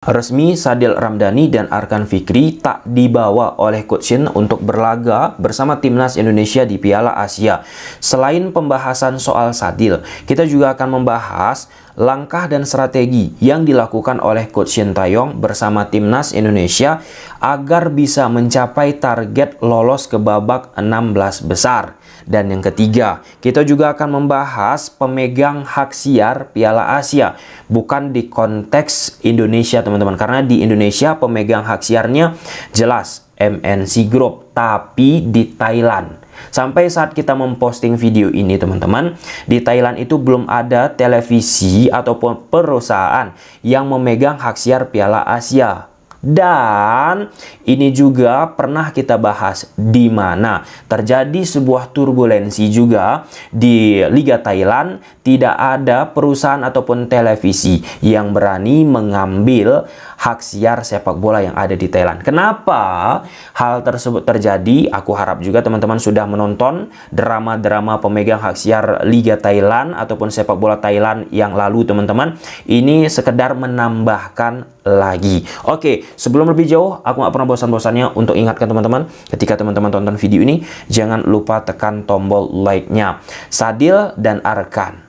Resmi Sadil Ramdhani dan Arkan Fikri tak dibawa oleh Coach Shin untuk berlaga bersama timnas Indonesia di Piala Asia. Selain pembahasan soal Sadil, kita juga akan membahas langkah dan strategi yang dilakukan oleh Coach Shin Taeyong bersama timnas Indonesia agar bisa mencapai target lolos ke babak 16 besar. Dan yang ketiga, kita juga akan membahas pemegang hak siar Piala Asia, bukan di konteks Indonesia teman-teman, karena di Indonesia pemegang hak siarnya jelas MNC Group, tapi di Thailand. Sampai saat kita memposting video ini teman-teman, di Thailand itu belum ada televisi ataupun perusahaan yang memegang hak siar Piala Asia. Dan ini juga pernah kita bahas di mana terjadi sebuah turbulensi juga di Liga Thailand. Tidak ada perusahaan ataupun televisi yang berani mengambil hak siar sepak bola yang ada di Thailand. Kenapa hal tersebut terjadi? Aku harap juga teman-teman sudah menonton drama-drama pemegang hak siar Liga Thailand ataupun sepak bola Thailand yang lalu teman-teman. Ini sekedar menambahkan lagi. Oke, sebelum lebih jauh, aku nggak pernah bosan-bosannya untuk ingatkan teman-teman, ketika teman-teman tonton video ini, jangan lupa tekan tombol like-nya. Sadil dan Arkan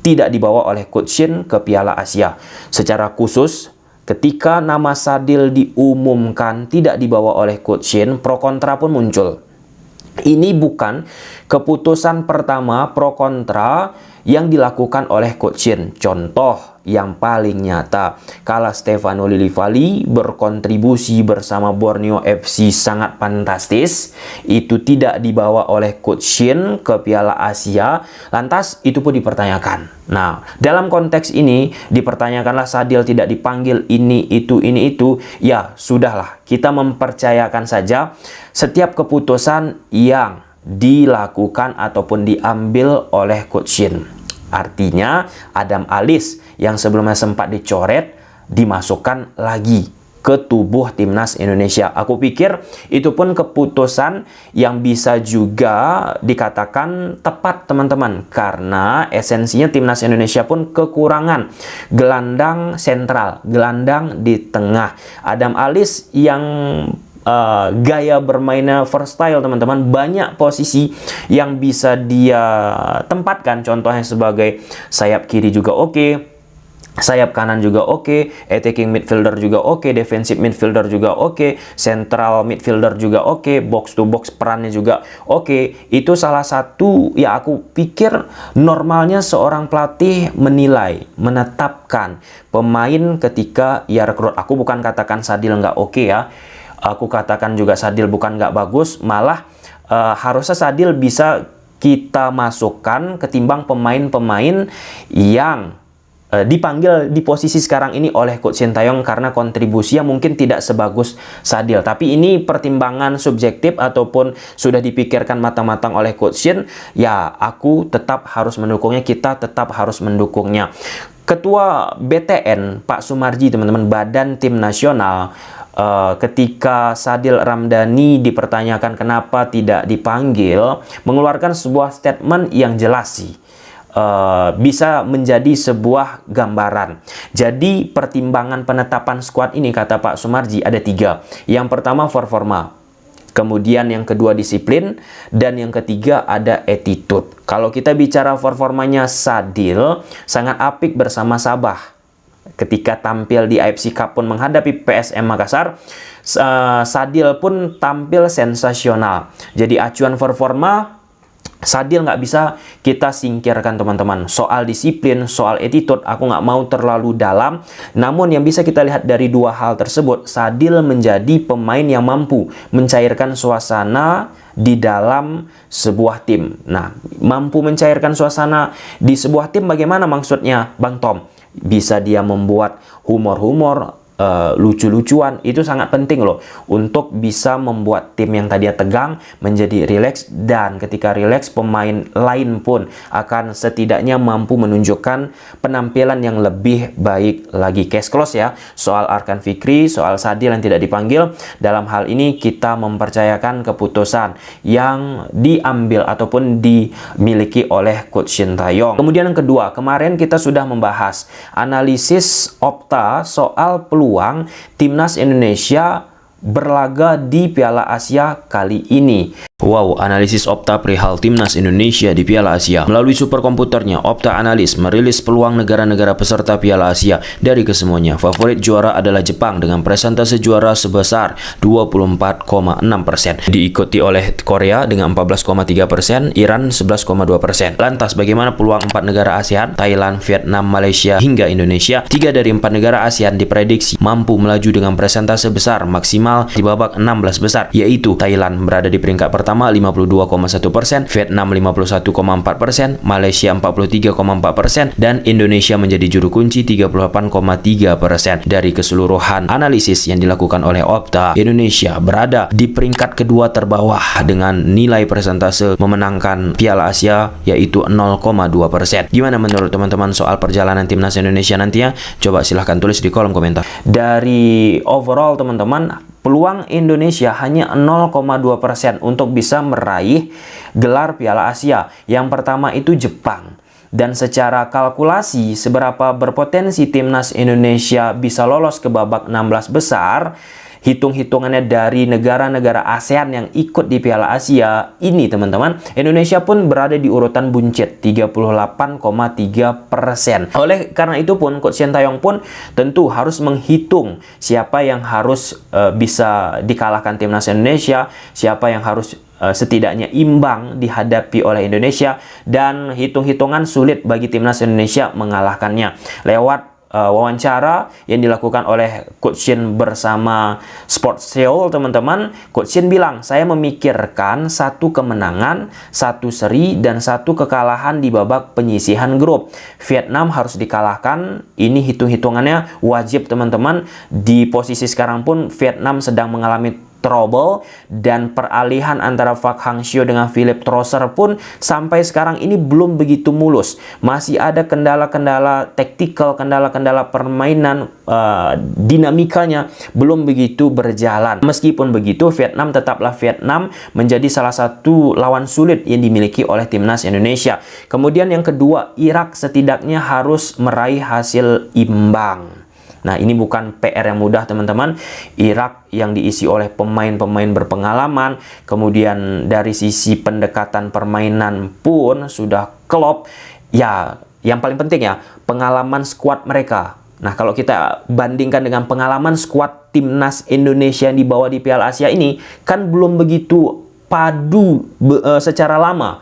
tidak dibawa oleh Coach Shin ke Piala Asia. Secara khusus, ketika nama Sadil diumumkan tidak dibawa oleh Coach Shin, pro kontra pun muncul. Ini bukan keputusan pertama pro kontra yang dilakukan oleh Coach Shin. Contoh yang paling nyata, kala Stefano Lillivali berkontribusi bersama Borneo FC sangat fantastis, itu tidak dibawa oleh Coach Shin ke Piala Asia, lantas itu pun dipertanyakan. Nah, dalam konteks ini dipertanyakanlah Sadil tidak dipanggil ini itu, ya sudahlah, kita mempercayakan saja setiap keputusan yang dilakukan ataupun diambil oleh Coach Shin. Artinya Adam Alis yang sebelumnya sempat dicoret dimasukkan lagi ke tubuh timnas Indonesia. Aku pikir itu pun keputusan yang bisa juga dikatakan tepat teman-teman, karena esensinya timnas Indonesia pun kekurangan gelandang sentral, gelandang di tengah. Adam Alis yang gaya bermainnya versatile teman-teman, banyak posisi yang bisa dia tempatkan, contohnya sebagai sayap kiri juga oke, sayap kanan juga oke, attacking midfielder juga oke, defensive midfielder juga oke, central midfielder juga oke, box to box perannya juga oke. Itu salah satu ya, aku pikir normalnya seorang pelatih menilai, menetapkan pemain ketika ia rekrut. Aku bukan katakan Sadil nggak oke ya, aku katakan juga Sadil bukan nggak bagus, malah harusnya Sadil bisa kita masukkan ketimbang pemain-pemain yang dipanggil di posisi sekarang ini oleh Coach Shin Taeyong, karena kontribusinya mungkin tidak sebagus Sadil. Tapi ini pertimbangan subjektif ataupun sudah dipikirkan matang-matang oleh Coach Shin, ya aku tetap harus mendukungnya, kita tetap harus mendukungnya. Ketua BTN Pak Sumarji teman-teman, Badan Tim Nasional, ketika Sadil Ramdhani dipertanyakan kenapa tidak dipanggil, mengeluarkan sebuah statement yang jelas sih, bisa menjadi sebuah gambaran. Jadi pertimbangan penetapan skuad ini, kata Pak Sumarji, ada 3. Yang pertama performa, kemudian yang kedua disiplin, dan yang ketiga ada attitude. Kalau kita bicara performanya, Sadil sangat apik bersama Sabah. Ketika tampil di AFC Cup pun menghadapi PSM Makassar, Sadil pun tampil sensasional. Jadi acuan performa Sadil nggak bisa kita singkirkan teman-teman. Soal disiplin, soal attitude, aku nggak mau terlalu dalam. Namun yang bisa kita lihat dari 2 hal tersebut, Sadil menjadi pemain yang mampu mencairkan suasana di dalam sebuah tim. Nah, mampu mencairkan suasana di sebuah tim bagaimana maksudnya, Bang Tom? Bisa dia membuat humor-humor, lucu-lucuan, itu sangat penting loh untuk bisa membuat tim yang tadinya tegang menjadi rileks, dan ketika rileks pemain lain pun akan setidaknya mampu menunjukkan penampilan yang lebih baik lagi. Case close ya soal Arkan Fikri, soal Sadil yang tidak dipanggil. Dalam hal ini kita mempercayakan keputusan yang diambil ataupun dimiliki oleh Coach Shin Taeyong. Kemudian yang kedua, kemarin kita sudah membahas analisis Opta soal peluang peluang timnas Indonesia berlaga di Piala Asia kali ini. Wow, analisis Opta perihal timnas Indonesia di Piala Asia. Melalui superkomputernya, Opta Analis merilis peluang negara-negara peserta Piala Asia dari kesemuanya. Favorit juara adalah Jepang dengan persentase juara sebesar 24,6%. Diikuti oleh Korea dengan 14,3%, Iran 11,2%. Lantas, bagaimana peluang 4 negara ASEAN? Thailand, Vietnam, Malaysia, hingga Indonesia. 3 dari 4 negara ASEAN diprediksi mampu melaju dengan persentase besar maksimal di babak 16 besar, yaitu Thailand berada di peringkat pertama 52,1%, Vietnam 51,4%, Malaysia 43,4%, dan Indonesia menjadi juru kunci 38,3%. Dari keseluruhan analisis yang dilakukan oleh Opta, Indonesia berada di peringkat kedua terbawah dengan nilai persentase memenangkan Piala Asia yaitu 0,2%. Gimana menurut teman-teman soal perjalanan timnas Indonesia nantinya? Coba silahkan tulis di kolom komentar. Dari overall teman-teman, peluang Indonesia hanya 0,2% untuk bisa meraih gelar Piala Asia. Yang pertama itu Jepang. Dan secara kalkulasi seberapa berpotensi timnas Indonesia bisa lolos ke babak 16 besar, hitung-hitungannya dari negara-negara ASEAN yang ikut di Piala Asia ini teman-teman, Indonesia pun berada di urutan buncit 38,3%. Oleh karena itu pun Coach Sintayong pun tentu harus menghitung siapa yang harus bisa dikalahkan timnas Indonesia, siapa yang harus setidaknya imbang dihadapi oleh Indonesia, dan hitung-hitungan sulit bagi timnas Indonesia mengalahkannya. Lewat wawancara yang dilakukan oleh Coach Shin bersama Sport Seoul teman-teman, Coach Shin bilang, saya memikirkan 1 kemenangan, 1 seri, dan 1 kekalahan di babak penyisihan grup. Vietnam harus dikalahkan, ini hitung-hitungannya wajib teman-teman. Di posisi sekarang pun Vietnam sedang mengalami trouble, dan peralihan antara Park Hang-seo dengan Philip Trosser pun sampai sekarang ini belum begitu mulus. Masih ada kendala-kendala taktikal, kendala-kendala permainan, dinamikanya belum begitu berjalan. Meskipun begitu, Vietnam tetaplah Vietnam, menjadi salah satu lawan sulit yang dimiliki oleh timnas Indonesia. Kemudian yang kedua, Irak setidaknya harus meraih hasil imbang. Nah, ini bukan PR yang mudah teman-teman. Irak yang diisi oleh pemain-pemain berpengalaman, kemudian dari sisi pendekatan permainan pun sudah klop. Ya, yang paling penting ya, pengalaman skuad mereka. Nah, kalau kita bandingkan dengan pengalaman skuad timnas Indonesia yang dibawa di Piala Asia ini, kan belum begitu padu secara lama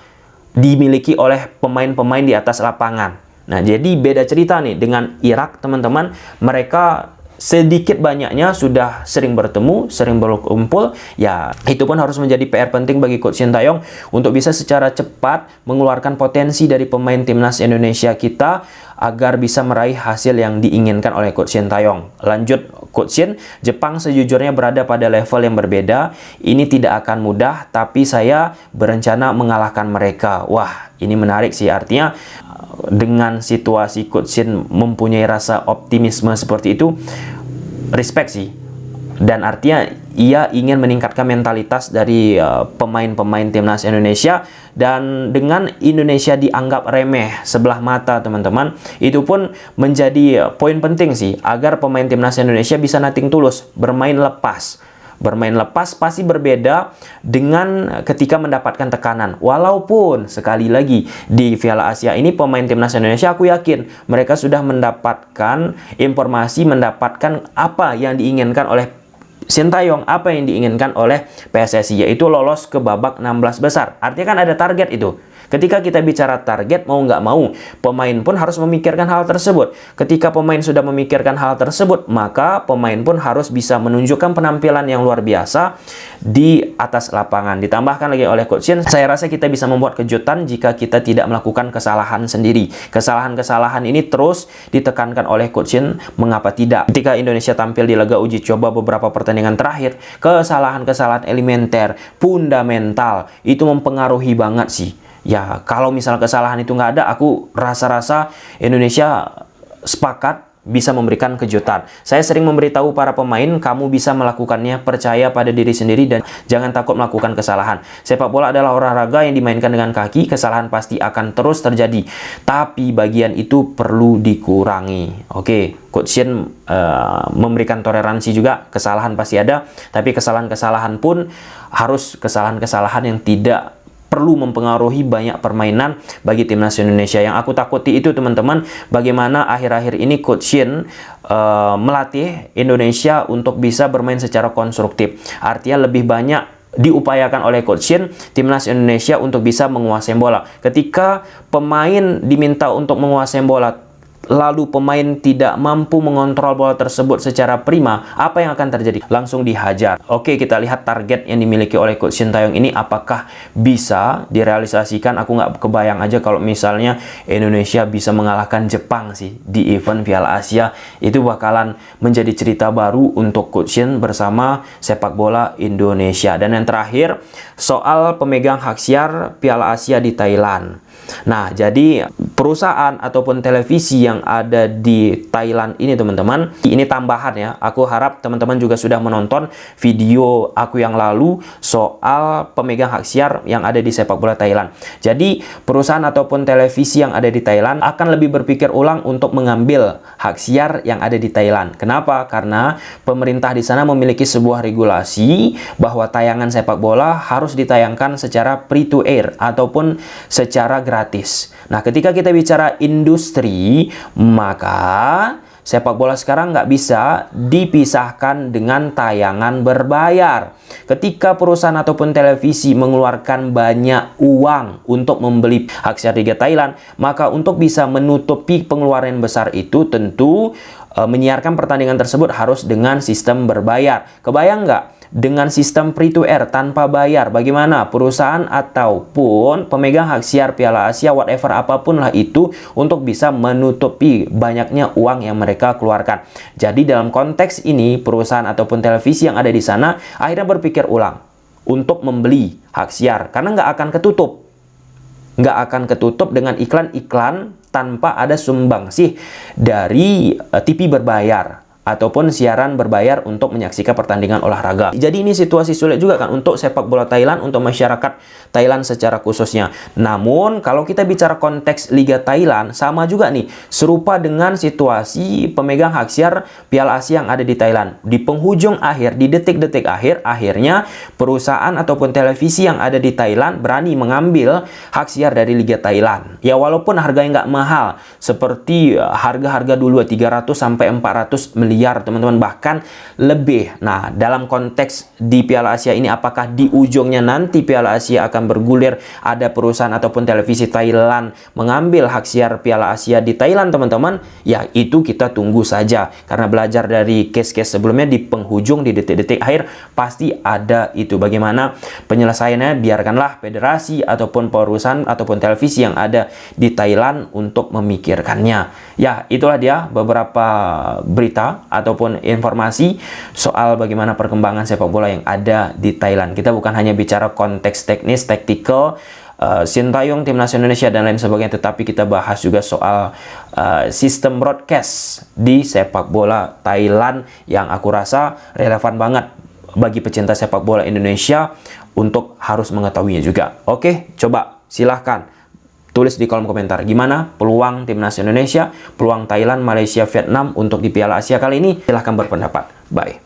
dimiliki oleh pemain-pemain di atas lapangan. Nah, jadi beda cerita nih dengan Irak teman-teman. Mereka sedikit banyaknya sudah sering bertemu, sering berkumpul. Ya, itu pun harus menjadi PR penting bagi Coach Sintayong untuk bisa secara cepat mengeluarkan potensi dari pemain timnas Indonesia kita agar bisa meraih hasil yang diinginkan oleh Coach Sintayong. Lanjut Coach Shin, Jepang sejujurnya berada pada level yang berbeda. Ini tidak akan mudah, tapi saya berencana mengalahkan mereka. Wah, ini menarik sih, artinya dengan situasi Coach Shin mempunyai rasa optimisme seperti itu, respect sih. Dan artinya ia ingin meningkatkan mentalitas dari pemain-pemain timnas Indonesia. Dan dengan Indonesia dianggap remeh sebelah mata teman-teman, itu pun menjadi poin penting sih, agar pemain timnas Indonesia bisa nating tulus, bermain lepas. Bermain lepas pasti berbeda dengan ketika mendapatkan tekanan. Walaupun sekali lagi di Piala Asia ini pemain timnas Indonesia, aku yakin mereka sudah mendapatkan informasi, mendapatkan apa yang diinginkan oleh Sintayong, apa yang diinginkan oleh PSSI, yaitu lolos ke babak 16 besar. Artinya kan ada target itu. Ketika kita bicara target, mau nggak mau, pemain pun harus memikirkan hal tersebut. Ketika pemain sudah memikirkan hal tersebut, maka pemain pun harus bisa menunjukkan penampilan yang luar biasa di atas lapangan. Ditambahkan lagi oleh Coach Shin, saya rasa kita bisa membuat kejutan jika kita tidak melakukan kesalahan sendiri. Kesalahan-kesalahan ini terus ditekankan oleh Coach Shin, mengapa tidak? Ketika Indonesia tampil di laga uji coba beberapa pertandingan terakhir, kesalahan-kesalahan elementer, fundamental, itu mempengaruhi banget sih. Ya, kalau misalnya kesalahan itu nggak ada, aku rasa-rasa Indonesia sepakat bisa memberikan kejutan. Saya sering memberitahu para pemain, kamu bisa melakukannya, percaya pada diri sendiri dan jangan takut melakukan kesalahan. Sepak bola adalah olahraga yang dimainkan dengan kaki, kesalahan pasti akan terus terjadi. Tapi bagian itu perlu dikurangi. Oke, Coach Shin memberikan toleransi juga, kesalahan pasti ada, tapi kesalahan-kesalahan pun harus kesalahan-kesalahan yang tidak perlu mempengaruhi banyak permainan bagi timnas Indonesia. Yang aku takuti itu teman-teman, bagaimana akhir-akhir ini Coach Shin melatih Indonesia untuk bisa bermain secara konstruktif. Artinya lebih banyak diupayakan oleh Coach Shin timnas Indonesia untuk bisa menguasai bola. Ketika pemain diminta untuk menguasai bola, lalu pemain tidak mampu mengontrol bola tersebut secara prima, apa yang akan terjadi? Langsung dihajar. Oke, kita lihat target yang dimiliki oleh Coach Sintayong ini apakah bisa direalisasikan. Aku nggak kebayang aja kalau misalnya Indonesia bisa mengalahkan Jepang sih di event Piala Asia. Itu bakalan menjadi cerita baru untuk Coach Shin bersama sepak bola Indonesia. Dan yang terakhir, soal pemegang hak siar Piala Asia di Thailand. Nah, jadi perusahaan ataupun televisi yang ada di Thailand ini teman-teman, ini tambahan ya. Aku harap teman-teman juga sudah menonton video aku yang lalu soal pemegang hak siar yang ada di sepak bola Thailand. Jadi perusahaan ataupun televisi yang ada di Thailand akan lebih berpikir ulang untuk mengambil hak siar yang ada di Thailand. Kenapa? Karena pemerintah di sana memiliki sebuah regulasi bahwa tayangan sepak bola harus ditayangkan secara free to air ataupun secara gratis. Nah, ketika kita bicara industri, maka sepak bola sekarang nggak bisa dipisahkan dengan tayangan berbayar. Ketika perusahaan ataupun televisi mengeluarkan banyak uang untuk membeli hak siar Liga Thailand, maka untuk bisa menutupi pengeluaran besar itu tentu menyiarkan pertandingan tersebut harus dengan sistem berbayar. Kebayang nggak? Dengan sistem free to air tanpa bayar, bagaimana perusahaan ataupun pemegang hak siar Piala Asia whatever apapun lah itu untuk bisa menutupi banyaknya uang yang mereka keluarkan. Jadi dalam konteks ini perusahaan ataupun televisi yang ada di sana akhirnya berpikir ulang untuk membeli hak siar karena nggak akan ketutup dengan iklan-iklan tanpa ada sumbangsih dari TV berbayar ataupun siaran berbayar untuk menyaksikan pertandingan olahraga. Jadi ini situasi sulit juga kan untuk sepak bola Thailand, untuk masyarakat Thailand secara khususnya. Namun kalau kita bicara konteks Liga Thailand, sama juga nih, serupa dengan situasi pemegang hak siar Piala Asia yang ada di Thailand. Di penghujung akhir, di detik-detik akhir, akhirnya perusahaan ataupun televisi yang ada di Thailand berani mengambil hak siar dari Liga Thailand. Ya walaupun harganya nggak mahal, seperti harga-harga dulu 300 sampai 400 miliar teman-teman, bahkan lebih. Nah, dalam konteks di Piala Asia ini, apakah di ujungnya nanti Piala Asia akan bergulir ada perusahaan ataupun televisi Thailand mengambil hak siar Piala Asia di Thailand teman-teman? Ya itu kita tunggu saja, karena belajar dari case-case sebelumnya di penghujung, di detik-detik akhir pasti ada itu. Bagaimana penyelesaiannya, biarkanlah federasi ataupun perusahaan ataupun televisi yang ada di Thailand untuk memikirkannya. Ya itulah dia beberapa berita ataupun informasi soal bagaimana perkembangan sepak bola yang ada di Thailand. Kita bukan hanya bicara konteks teknis, taktikal, Sintayong, timnas Indonesia dan lain sebagainya, tetapi kita bahas juga soal sistem broadcast di sepak bola Thailand yang aku rasa relevan banget bagi pecinta sepak bola Indonesia untuk harus mengetahuinya juga. Oke, coba silahkan tulis di kolom komentar gimana peluang timnas Indonesia, peluang Thailand, Malaysia, Vietnam untuk di Piala Asia kali ini. Silahkan berpendapat. Bye.